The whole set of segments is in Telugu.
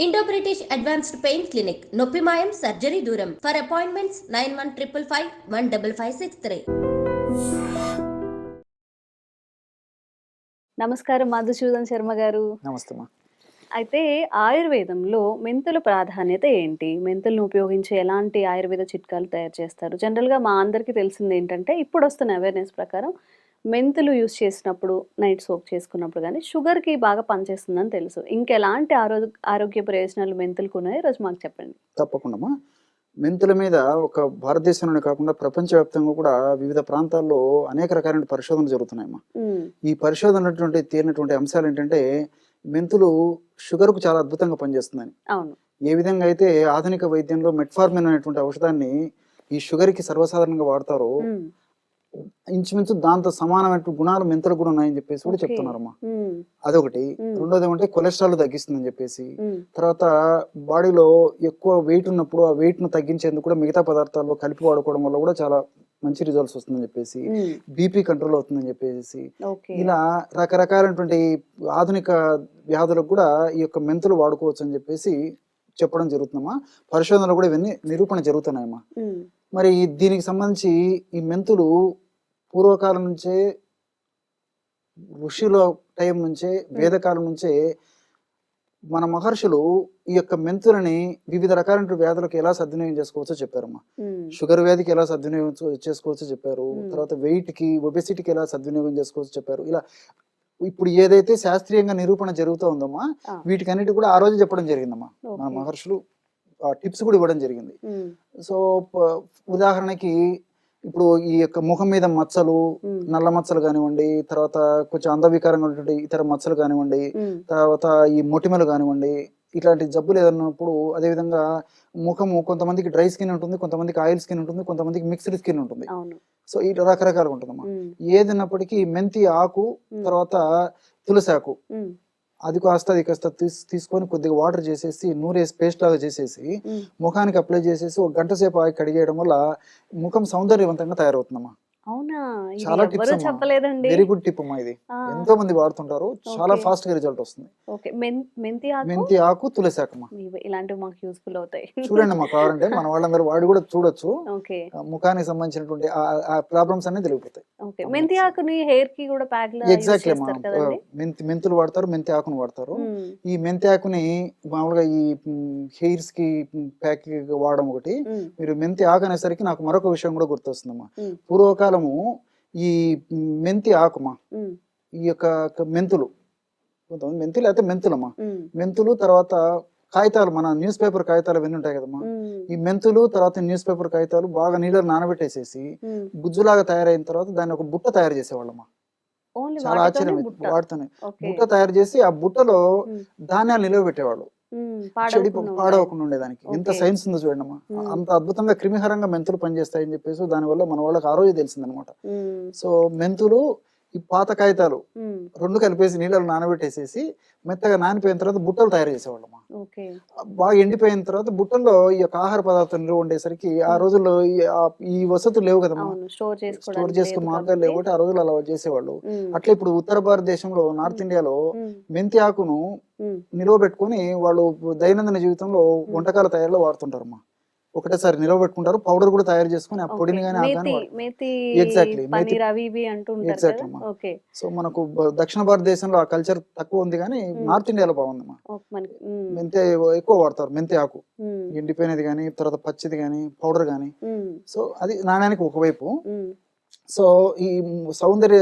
Indo British advanced pain clinic నొప్పి మాయం సర్జరీ దూరం ఫర్ అపాయింట్మెంట్స్ 9155515563. నమస్కారం మధుసూదన్ శర్మ గారు. నమస్తే మా. అయితే ఆయుర్వేదంలో మెంతుల ప్రాధాన్యత ఏంటి? మెంతులను ఉపయోగించి ఎలాంటి ఆయుర్వేద చిట్కాలు తయారు చేస్తారు? జనరల్‌గా మా అందరికీ తెలిసింది ఏంటంటే ఇప్పుడు వస్తున్న అవేర్‌నెస్ ప్రకారం మెంతులు యూజ్ చేసినప్పుడు నైట్ సోక్ చేసుకున్నప్పుడు గానీ షుగర్‌కి బాగా పనిచేస్తుందని తెలుసు. ఇంకెలాంటి ఆరోగ్య ప్రయోజనాలు మెంతులకు ఉన్నాయో ఈరోజు మాకు చెప్పండి. తప్పకుండా మా. మెంతుల మీద ఒక భారతదేశంలోనే కాకుండా ప్రపంచవ్యాప్తంగా కూడా వివిధ ప్రాంతాల్లో అనేక రకాలైన పరిశోధనలు జరుగుతున్నాయమ్మా. ఈ పరిశోధన తేలినటువంటి అంశాలు ఏంటంటే మెంతులు షుగర్కు చాలా అద్భుతంగా పనిచేస్తుందని. అవును. ఏ విధంగా అయితే ఆధునిక వైద్యంలో మెట్ఫార్మిన్ అనేటువంటి ఔషధాన్ని ఈ షుగర్కి సర్వసాధారణంగా వాడతారో ఇంచుమించు దాంతో సమానమైన గుణాలు మెంతులు కూడా ఉన్నాయని చెప్పేసి కూడా చెప్తున్నారమ్మా. అదొకటి. రెండోది ఏమంటే కొలెస్ట్రాల్ తగ్గిస్తుందని చెప్పేసి, తర్వాత బాడీలో ఎక్కువ వెయిట్ ఉన్నప్పుడు ఆ వెయిట్ ను తగ్గించేందుకు కూడా మిగతా పదార్థాల్లో కలిపి వాడుకోవడం వల్ల కూడా చాలా మంచి రిజల్ట్స్ వస్తుందని చెప్పేసి, బీపీ కంట్రోల్ అవుతుందని చెప్పేసి, ఇలా రకరకాలైనటువంటి ఆధునిక వ్యాధులకు కూడా ఈ యొక్క మెంతులు వాడుకోవచ్చు అని చెప్పేసి చెప్పడం జరుగుతుందమ్మా. పరిశోధనలు కూడా ఇవన్నీ నిరూపణ జరుగుతున్నాయమ్మా. మరి దీనికి సంబంధించి ఈ మెంతులు పూర్వకాలం నుంచే, ఋషుల టైం నుంచే, వేదకాలం నుంచే మన మహర్షులు ఈ యొక్క మెంతులని వివిధ రకాలైన వ్యాధులకు ఎలా సద్వినియోగం చేసుకోవచ్చో చెప్పారమ్మా. షుగర్ వ్యాధికి ఎలా సద్వినియోగం చేసుకోవచ్చో చెప్పారు. తర్వాత వెయిట్ కి, ఒబెసిటీకి ఎలా సద్వినియోగం చేసుకోవచ్చో చెప్పారు. ఇలా ఇప్పుడు ఏదైతే శాస్త్రీయంగా నిరూపణ జరుగుతూ ఉందమ్మా, వీటికన్నిటి కూడా ఆ రోజు చెప్పడం జరిగిందమ్మా. మన మహర్షులు టిప్స్ కూడా ఇవ్వడం జరిగింది. సో ఉదాహరణకి ఇప్పుడు ఈ యొక్క ముఖం మీద మచ్చలు, నల్ల మచ్చలు కానివ్వండి, తర్వాత కొంచెం అందవికారంగా ఉన్నటువంటి ఇతర మచ్చలు కానివ్వండి, తర్వాత ఈ మొటిమలు కానివ్వండి, ఇట్లాంటి జబ్బులు ఏదన్నప్పుడు, అదేవిధంగా ముఖము కొంతమందికి డ్రై స్కిన్ ఉంటుంది, కొంతమందికి ఆయిల్ స్కిన్ ఉంటుంది, కొంతమందికి మిక్స్డ్ స్కిన్ ఉంటుంది. సో ఇట్లా రకరకాలుగా ఉంటుందమ్మా. ఏదన్నప్పటికీ మెంతి ఆకు, తర్వాత తులసి ఆకు, అది కాస్త తీసుకొని కొద్దిగా వాటర్ చేసేసి నూరేసి పేస్ట్ లాగా చేసేసి ముఖానికి అప్లై చేసేసి ఒక గంట సేపు ఆగి కడిగేయడం వల్ల ముఖం సౌందర్యవంతంగా తయారవుతుందమ్మా. చాలా టిప్స్ అమ్మా. వెరీ గుడ్ టిప్ అమ్మా. ఇది ఎంతో మంది వాడుతుంటారు, చాలా ఫాస్ట్ గా రిజల్ట్ వస్తుంది. మెంతి ఆకు, తులసి ఆకు ఇలాంటివి మాకు యూస్ఫుల్ అవుతాయి. చూడండి అమ్మా, కావాలంటే మన వాళ్ళందరూ వాడి కూడా చూడొచ్చు. ముఖానికి సంబంధించినటువంటి ఆ ప్రాబ్లమ్స్ అన్ని తెలిగిపోతాయి. మెంతి ఆకుని హెయిర్ కి కూడా ప్యాక్ ఎగ్జాక్ట్లీ అమ్మా. మెంతులు వాడతారు, మెంతి ఆకును వాడతారు. ఈ మెంతి ఆకుని మామూలుగా ఈ హెయిర్స్ కి ప్యాక్ వాడడం ఒకటి. మీరు మెంతి ఆకు అనేసరికి నాకు మరొక విషయం కూడా గుర్తొస్తుందమ్మా. పూర్వకాలము ఈ మెంతి ఆకుమా, ఈ యొక్క మెంతులు, కొంతమంది మెంతులు అయితే మెంతులమ్మా, మెంతులు తర్వాత కాగితాలు, మన న్యూస్ పేపర్ కాగితాలు అవన్నీ ఉంటాయి కదమ్మా. ఈ మెంతులు తర్వాత న్యూస్ పేపర్ కాగితాలు బాగా నీళ్ళలో నానబెట్టేసేసి గుజ్జులాగా తయారైన తర్వాత దాన్ని ఒక బుట్ట తయారు చేసేవాళ్ళమ్మా. చాలా ఆశ్చర్యం. వాటితోనే బుట్ట తయారు చేసి ఆ బుట్టలో ధాన్యాలు నిలవ పెట్టేవాళ్ళు, పాడవకుండా ఉండేదానికి. ఎంత సైన్స్ ఉందో చూడండి అమ్మా. అంత అద్భుతంగా క్రిమిహరంగా మెంతులు పనిచేస్తాయని చెప్పేసి దానివల్ల మన వాళ్ళకి ఆ రోజు తెలిసిందనమాట. సో మెంతులు, ఈ పాత కాగితాలు రెండు కలిపేసి నీళ్ళలో నానబెట్టేసేసి మెత్తగా నానిపోయిన తర్వాత బుట్టలు తయారు చేసేవాళ్ళమ్మా. బాగా ఎండిపోయిన తర్వాత బుట్టల్లో ఈ యొక్క ఆహార పదార్థాలు నిల్వ ఉండేసరికి, ఆ రోజుల్లో ఈ వసతులు లేవు కదమ్మా, స్టోర్ చేసుకునే మార్గాలు లేవు, ఆ రోజుల్లో అలా చేసేవాళ్ళు. అట్లా ఇప్పుడు ఉత్తర భారతదేశంలో, నార్త్ ఇండియాలో మెంతి ఆకును నిల్వ పెట్టుకుని వాళ్ళు దైనందిన జీవితంలో వంటకాల తయారీలో వాడుతుంటారమ్మా. ఒకటేసారి నిల్వ పెట్టుకుంటారు, పౌడర్ కూడా తయారు చేసుకుని ఆ పొడిని కానీ ఎగ్జాక్ట్లీ. సో మనకు దక్షిణ భారతదేశంలో ఆ కల్చర్ తక్కువ ఉంది, కానీ నార్త్ ఇండియాలో బాగుందమ్మా. మెంతి ఎక్కువ వాడతారు, మెంతి ఆకు ఎండిపోయినది కానీ, తర్వాత పచ్చిది కానీ, పౌడర్ కానీ. సో అది నాణ్యానికి ఒకవైపు. సో ఈ సౌందర్య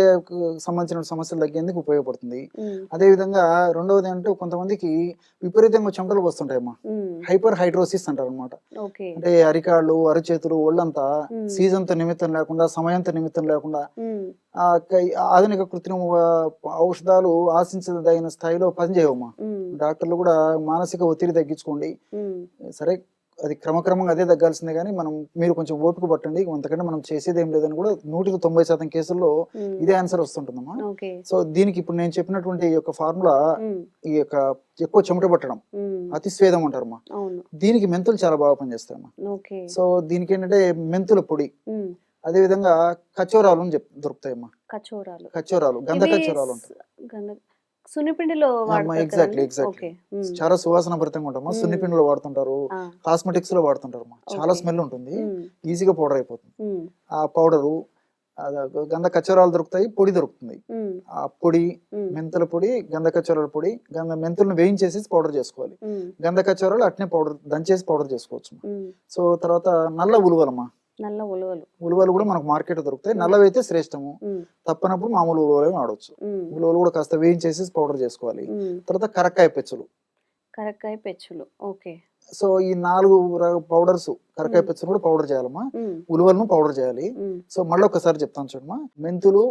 సంబంధించిన సమస్యలు తగ్గేందుకు ఉపయోగపడుతుంది. అదే విధంగా రెండవది అంటే కొంతమందికి విపరీతంగా చెమటలు వస్తుంటాయమ్మా, హైపర్ హైడ్రోసిస్ అంటారు అనమాట. అంటే అరికాళ్ళు, అరచేతులు, ఒళ్ళంతా సీజన్ తో నిమిత్తం లేకుండా, సమయంతో నిమిత్తం లేకుండా ఆధునిక కృత్రిమ ఔషధాలు ఆశించదగిన స్థాయిలో పనిచేయవమ్మా. డాక్టర్లు కూడా మానసిక ఒత్తిడి తగ్గించుకోండి, సరే అది క్రమక్రమంగా అదే తగ్గాల్సిందే, కానీ మీరు కొంచెం ఓపిక పట్టండి, అంతకంటే మనం చేసేది ఏం లేదని కూడా 100% కేసుల్లో ఇదే ఆన్సర్ వస్తుంటుందమ్మా. సో దీనికి ఇప్పుడు నేను చెప్పినటువంటి ఈ యొక్క ఫార్ములా, ఈ యొక్క ఎక్కువ చెమట పట్టడం, అతిస్వేదం అంటారమ్మా, దీనికి మెంతులు చాలా బాగా పనిచేస్తాయమ్మా. సో దీనికి ఏంటంటే మెంతుల పొడి, అదే విధంగా కచోరాలు అని దొరుకుతాయమ్మా. కచోరాలు, గంధ కచోరాలు ఉంటాయి. సున్నిపిండిలో వాడతారు ఎగ్జాక్ట్లీ కదండి? Exactly okay. చాలా సువాసన భరితంగా ఉంటామా. మ్మ్. సున్నిపిండిలో వాడుతుంటారు, ఆ, కాస్మెటిక్స్ లో వాడుతుంటారు చాలా ఓకే. స్మెల్ ఉంటుంది, మ్మ్. ఈజీగా పౌడర్ అయిపోతుంది. మ్మ్. ఆ పౌడరు గంధ కచ్చరాలు దొరుకుతాయి, పొడి దొరుకుతుంది. మ్మ్. ఆ పొడి, మ్మ్. మెంతుల పొడి, గంధ కచ్చరాల పొడి, మెంతులను వేయించేసి పౌడర్ చేసుకోవాలి. మ్మ్. గంధ కచ్చరాలు అట్నే పౌడర్ దంచేసి పౌడర్ చేసుకోవచ్చు. మ్మ్. సో తర్వాత నల్ల ఉలువలమ్మా, నల్ల ఉలవలు. ఉలువలు కూడా మనకు మార్కెట్ దొరుకుతాయి. నల్లవైతే శ్రేష్టము, మ్మ్. తప్పనప్పుడు మామూలు ఉలువలే వాడవచ్చు. మ్మ్. ఉలువలు కూడా కాస్త వేయించేసి పౌడర్ చేసుకోవాలి. మ్మ్. తర్వాత కరక్కాయ పెచ్చులు. కరక్కాయ పెచ్చులు. ఓకే. సో ఈ 4 పౌడర్స్, కరక్కాయ పెచ్చులు కూడా పౌడర్ చేయాలమ్మా, మ్మ్. ఉలువలను పౌడర్ చేయాలి. మ్మ్. సో మళ్ళీ ఒకసారి చెప్తాను చూడమ్మా, మెంతులు,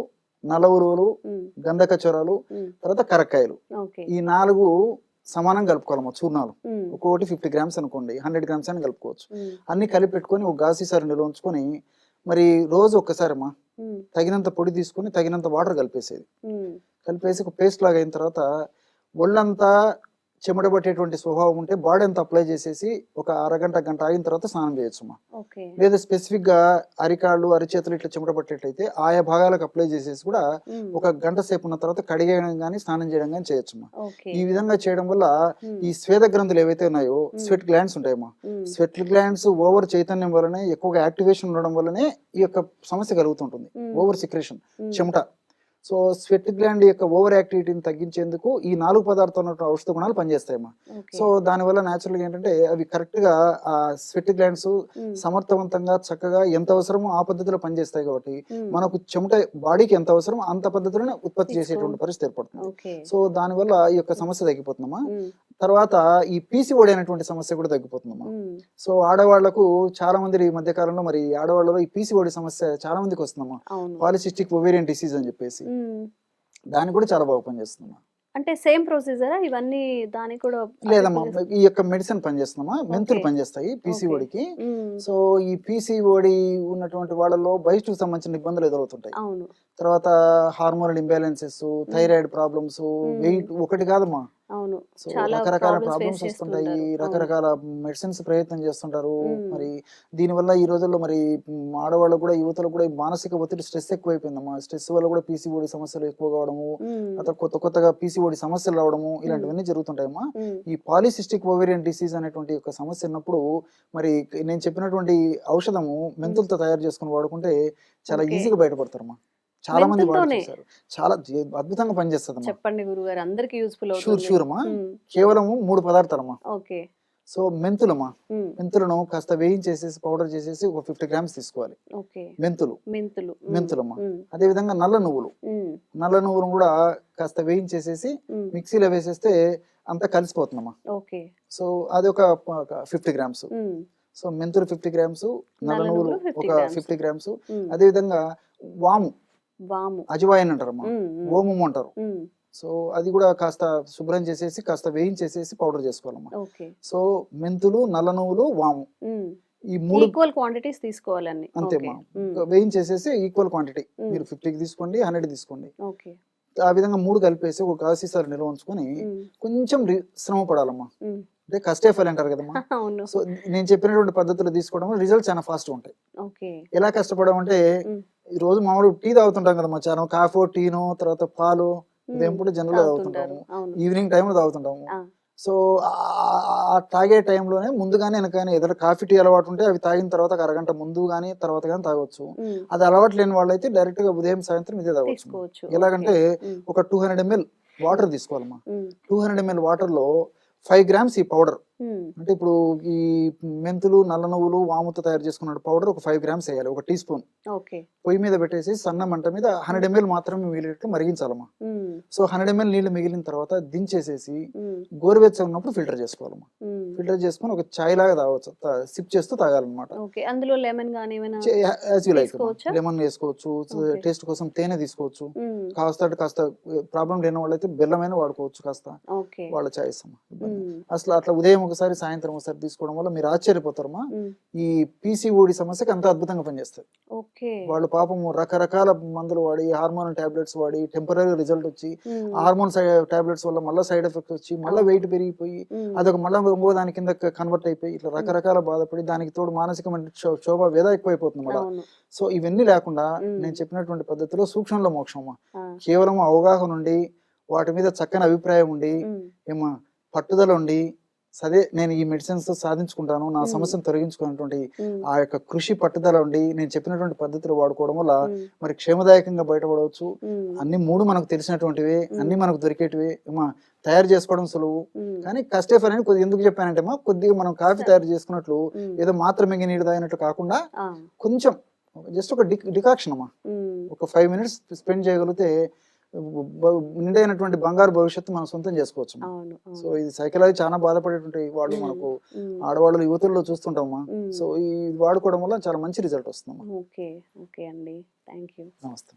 నల్ల ఉలువలు, మ్మ్. గంధకచోరాలు, మ్మ్. తర్వాత కరక్కాయలు, ఓకే. ఈ 4 సమానంగా కలుపుకోవాలమ్మా. చూర్ణాలు మ్మ్. ఒక్కొక్కటి 50 గ్రామ్స్ అనుకోండి, 100 గ్రామ్స్ అని కలుపుకోవచ్చు. మ్మ్. అన్ని కలిపి పెట్టుకొని ఒక గాసీసారి నిల్వ ఉంచుకొని మరి రోజు ఒక్కసారి అమ్మా మ్మ్. తగినంత పొడి తీసుకొని తగినంత వాటర్ కలిపేసేది. మ్మ్. కలిపేసి ఒక పేస్ట్ లాగా అయిన తర్వాత ఒళ్ళంతా చెమట పట్టేటువంటి స్వభావం ఉంటే బాడీ అంతా అప్లై చేసేసి ఒక అరగంట గంట ఆగిన తర్వాత స్నానం చేయొచ్చు అమ్మా. ఓకే. లేదా స్పెసిఫిక్ గా అరికాళ్ళు అరిచేతులు ఇట్లా చెమట పట్టేట్లయితే ఆయా భాగాలకు అప్లై చేసేసి కూడా మ్మ్. ఒక గంట సేపు ఉన్న తర్వాత కడిగేయడం కానీ స్నానం చేయడం కానీ చేయొచ్చు అమ్మా. ఓకే. ఈ విధంగా చేయడం వల్ల మ్మ్. ఈ స్వేద గ్రంథులు ఏవైతే ఉన్నాయో, స్వెట్ గ్లాండ్స్ ఉంటాయమ్మా, మ్మ్. స్వెట్ గ్లాండ్స్ ఓవర్ చైతన్యం వల్లనే, ఎక్కువగా యాక్టివేషన్ ఉండడం వల్లనే ఈ యొక్క సమస్య కలుగుతుంటుంది. మ్మ్. ఓవర్ సిక్రేషన్, మ్మ్. చెమట. సో స్వెట్ గ్లాండ్ యొక్క ఓవర్ యాక్టివిటీని తగ్గించేందుకు ఈ 4 పదార్థాలు ఔషధ గుణాలు పనిచేస్తాయమ్మా. ఓకే. సో దానివల్ల న్యాచురల్గా ఏంటంటే అవి కరెక్ట్ గా ఆ స్వెట్ గ్లాండ్స్ మ్మ్. సమర్థవంతంగా చక్కగా ఎంత అవసరమో ఆ పద్ధతిలో పనిచేస్తాయి కాబట్టి మ్మ్. మనకు చెమట బాడీకి ఎంత అవసరమో అంత పద్ధతిలోనే ఉత్పత్తి చేసేటువంటి పరిస్థితి ఏర్పడుతుంది. ఓకే. సో దానివల్ల ఈ యొక్క సమస్య తగ్గిపోతుందమ్మా. మ్మ్. తర్వాత ఈ పీసీఓడి అనేటువంటి సమస్య కూడా తగ్గిపోతుందమ్మా. మ్మ్. సో ఆడవాళ్లకు చాలా మంది ఈ మధ్య కాలంలో మరి ఆడవాళ్ళలో ఈ పీసీఓడి సమస్య చాలా మందికి వస్తుందమ్మా, అవును. పాలిసిస్టిక్ ఓవేరియన్ డిసీజ్ అని చెప్పేసి. మ్మ్. దానికి కూడా చాలా బాగా పనిచేస్తుందమ్మా. అంటే సేమ్ ప్రొసీజరా ఇవన్నీ దానికి కూడా లేదమ్మా, apply చేస్తా- ఈ యొక్క మెడిసిన్ పనిచేస్తుందమ్మా, మెంతులు Okay. పనిచేస్తాయి పీసీఓడికి. మ్మ్. సో ఈ పీసీఓడి ఉన్నటువంటి వాళ్ళలో బయటకు సంబంధించిన ఇబ్బందులు ఎదురవుతుంటాయి. అవును. తర్వాత hormonal imbalances, thyroid problems, weight ఒకటి కాదమ్మా. అవును. సో చాలా రకరకాల problems ప్రాబ్లమ్స్ face వస్తుంటాయి, చేస్తుంటారు. రకరకాల మెడిసిన్స్ ప్రయత్నం చేస్తుంటారు. మ్మ్. మరి దీనివల్ల ఈ రోజుల్లో మరి ఆడవాళ్ళకు కూడా, యువతలకు కూడా ఈ మానసిక ఒత్తిడి, స్ట్రెస్ ఎక్కువైపోయిందమ్మా. స్ట్రెస్ వల్ల కూడా పీసీఓడి సమస్యలు ఎక్కువ కావడము, మ్మ్. అతను కొత్తగా పీసీఓడి సమస్యలు రావడము, ఇలాంటివన్నీ జరుగుతుంటాయమ్మా. మ్మ్. ఈ పాలిసిస్టిక్ ఓవేరియన్ డిసీజ్ అనేటువంటి ఒక సమస్య ఉన్నప్పుడు మరి నేను చెప్పినటువంటి ఔషధము మెంతులతో తయారు చేసుకుని వాడుకుంటే చాలా Okay. ఈజీగా బయటపడతారమ్మా. చాలా మంది మెంతులతోనే? వాడుతారు, చాలా అద్భుతంగా పనిచేస్తుందమ్మా. చెప్పండి గురుగారు, అందరికి యూస్ఫుల్ షూర్ అవుతుంది. షూర్ అమ్మా. మ్మ్. కేవలము 3 పదార్థాలమ్మా. ఓకే. సో మెంతులమ్మా, మ్మ్. మెంతులను కాస్త వేయించేసేసి పౌడర్ చేసేసి ఒక 50 గ్రామ్స్ తీసుకోవాలి. ఓకే. మెంతులు, మెంతులు. మ్మ్. మెంతులమ్మా. మ్మ్. అదే విధంగా నల్ల నువ్వులు, మ్మ్. నల్ల నువ్వులను కూడా కాస్త వేయించేసేసి మ్మ్. మిక్సీలో వేసేస్తే అంతా కలిసిపోతుందమ్మా. ఓకే. సో అది ఒక 50 గ్రామ్స్. మ్మ్. సో మెంతులు 50 గ్రామ్స్, నల్ల నల్ల నువ్వులు నువ్వులు 50 ఒక గ్రామ్స్. 50 గ్రామ్స్. మ్మ్. అదే విధంగా వాము, వాము. అజవాయిన్ అంటారమ్మా, మ్మ్. మ్మ్. ఓమము అంటారు. మ్మ్. సో అది కూడా కాస్త శుభ్రం చేసేసి కాస్త వేయించేసేసి పౌడర్ చేసుకోవాలమ్మా. ఓకే. సో మెంతులు, నల్ల నువ్వులు, వాము, మ్మ్. ఈ 3 ఈక్వల్ క్వాంటిటీస్ తీసుకోవాలన్నీ. అంతేమ్మా. ఓకే. మ్మ్. వేయించేసేసి ఈక్వల్ క్వాంటిటీ, మ్మ్. మీరు 50కి తీసుకోండి, 100 తీసుకోండి. ఓకే. ఆ విధంగా 3 కలిపేసి ఒక కాసీసారి నిల్వ ఉంచుకొని మ్మ్. కొంచెం శ్రమ పడాలమ్మా. మ్మ్. అంటే కష్టే ఫైల్ అంటారు కదమ్మా. అవును. సో నేను చెప్పినటువంటి పద్ధతులు తీసుకోవడం వల్ల రిజల్ట్స్ చాలా ఫాస్ట్ ఉంటాయి. ఓకే. ఎలా కష్టపడమంటే మ్మ్. ఈ రోజు మామూలు టీ తాగుతుంటాం కదమ్మా, చాలా కాఫీ, టీనో, తర్వాత పాలు, ఉదయం పూట జనరల్ తాగుతుంటారు. తాగుతుంటాము, అవును. ఈవినింగ్ టైంలో తాగుతుంటాము. ఆ. సో ఆ తాగే టైంలోనే ముందుగానే వెనకగానే ఏదైనా కాఫీ టీ అలవాటు ఉంటే అవి తాగిన తర్వాత ఒక అరగంట ముందు కానీ తర్వాత కానీ తాగొచ్చు. మ్మ్. అది అలవాటు లేని వాళ్ళైతే డైరెక్ట్ గా ఉదయం సాయంత్రం ఇదే తాగొచ్చు. తీసుకోవచ్చు. ఎలాగంటే ఓకే. మ్మ్. ఒక 200 ml వాటర్ తీసుకోవాలమ్మా. మ్మ్. 200 ml వాటర్ లో 5 గ్రామ్స్ ఈ పౌడర్, మ్మ్. అంటే ఇప్పుడు ఈ మెంతులు, నల్ల నువ్వులు, వాముతో తయారు చేసుకున్న పౌడర్ ఒక 5 గ్రామ్స్ వేయాలి, ఒక టీ స్పూన్. ఓకే. పొయ్యి మీద పెట్టేసి సన్న మంట మీద 100 ml మాత్రమే మిగిలినట్టు మరిగించాలమ్మా. మ్మ్. సో 100 ml నీళ్లు మిగిలిన తర్వాత దించేసేసి మ్మ్. గోరువెచ్చగా ఉన్నప్పుడు ఫిల్టర్ చేసుకోవాలమ్మా. మ్మ్. ఫిల్టర్ చేసుకొని ఒక చాయ్ లాగా తాగొచ్చు, సిప్ చేస్తూ తాగాలన్నమాట. ఓకే. అందులో లెమన్ గానీ ఏమైనా యాజ్ యూ లైక్, తీసుకోవచ్చా? లెమన్ వేసుకోవచ్చు, Okay. టేస్ట్ కోసం తేనె తీసుకోవచ్చు, మ్మ్. కాస్త ప్రాబ్లం లేని వాళ్ళైతే బెల్లమైన వాడుకోవచ్చు కాస్త, ఓకే. వాళ్ళ చాయిస్ అమ్మా. ఇబ్బంది. మ్మ్. అసలు అట్లా ఉదయం ఒకసారి సాయంత్రం ఒకసారి తీసుకోవడం వల్ల మీరు ఆశ్చర్యపోతారమ్మా. మ్మ్. ఈ పీసీఓడి సమస్యకి అంత అద్భుతంగా పనిచేస్తుంది. ఓకే. వాళ్ళు పాపము రకరకాల మందులు వాడి, హార్మోన్ టాబ్లెట్స్ వాడి టెంపరీ రిజల్ట్ వచ్చి, మ్మ్. హార్మోన్ టాబ్లెట్స్ వల్ల మళ్ళీ సైడ్ ఎఫెక్ట్ వచ్చి మళ్ళీ వెయిట్ పెరిగిపోయి మ్మ్. అదొక మళ్ళీ ఇంకో దాని కింద కన్వర్ట్ అయిపోయి ఇట్లా రకరకాల బాధపడి దానికి తోడు మానసికమైన శోభ వేద ఎక్కువైపోతుంది మళ్ళీ. అవును. సో ఇవన్నీ లేకుండా మ్మ్. నేను చెప్పినటువంటి పద్ధతిలో సూక్ష్మంలో మోక్షం అమ్మా. ఆ. కేవలం అవగాహన నుండి వాటి మీద చక్కని అభిప్రాయం ఉండి ఏమా పట్టుదల ఉండి సరే నేను ఈ మెడిసిన్స్ సాధించుకుంటాను, నా సమస్యను తొలగించుకున్నటువంటి ఆ యొక్క కృషి పట్టుదల ఉండి నేను చెప్పినటువంటి పద్ధతులు వాడుకోవడం వల్ల మరి క్షేమదాయకంగా బయటపడవచ్చు. అన్ని 3 మనకు తెలిసినటువంటివి, అన్ని మనకు దొరికేటివి ఏమా తయారు చేసుకోవడం సులువు. కానీ కష్టే పని కొద్దిగా ఎందుకు చెప్పానంటే మా కొద్దిగా మనం కాఫీ తయారు చేసుకున్నట్లు ఏదో మాత్రం మింగి నీళ్ళు తాగినట్టు కాకుండా కొంచెం జస్ట్ ఒక డికాక్షన్ అమ్మా, ఒక 5 minutes స్పెండ్ చేయగలిగితే నిండైనటువంటి బంగారు భవిష్యత్తు మనం సొంతం చేసుకోవచ్చు. సో ఇది సైకలాజీ చాలా బాధపడేటువంటి వాళ్ళు మనకు ఆడవాళ్ళు యువతుల్లో చూస్తుంటామా. సో ఇది వాడుకోవడం వల్ల చాలా మంచి రిజల్ట్ వస్తుందమ్మా. ఓకే ఓకే అండి, థ్యాంక్ యూ. నమస్తే.